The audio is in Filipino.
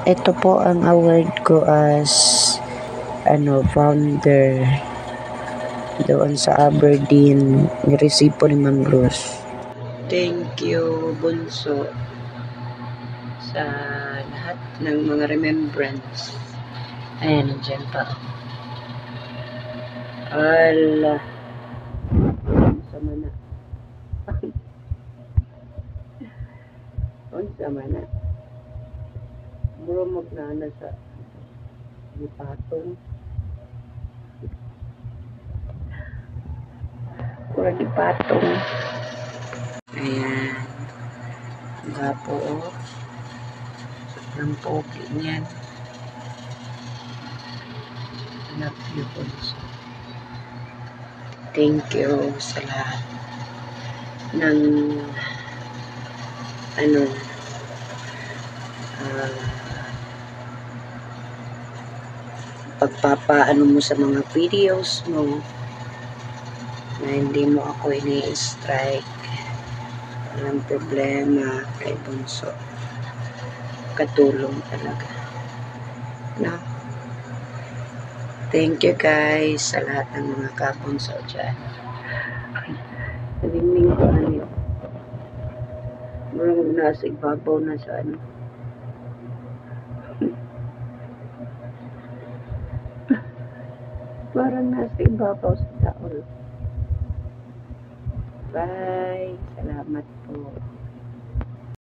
ito po ang award ko as founder doon sa Aberdeen. Ni-receive po ni Ma'am Rose. Thank you, Bunso, sa lahat ng mga remembrance. Ayan, nandiyan pa. Ala, sama na. Sama na. Bro, magnana sa patong. Pura di patong. Ayan. Gapo, oh. Sobrang pogi niyan. Love you, Bunso. Thank you sa lahat ng pagpapaano mo sa mga videos mo na hindi mo ako ini-strike. Walang problema kay Bunso. Katulong talaga. No? Thank you guys sa lahat ng mga kabunso dyan. Naging ko yun. Marang nasa ibabaw na sa parang nasa ibabaw sa taol. Bye. Salamat po.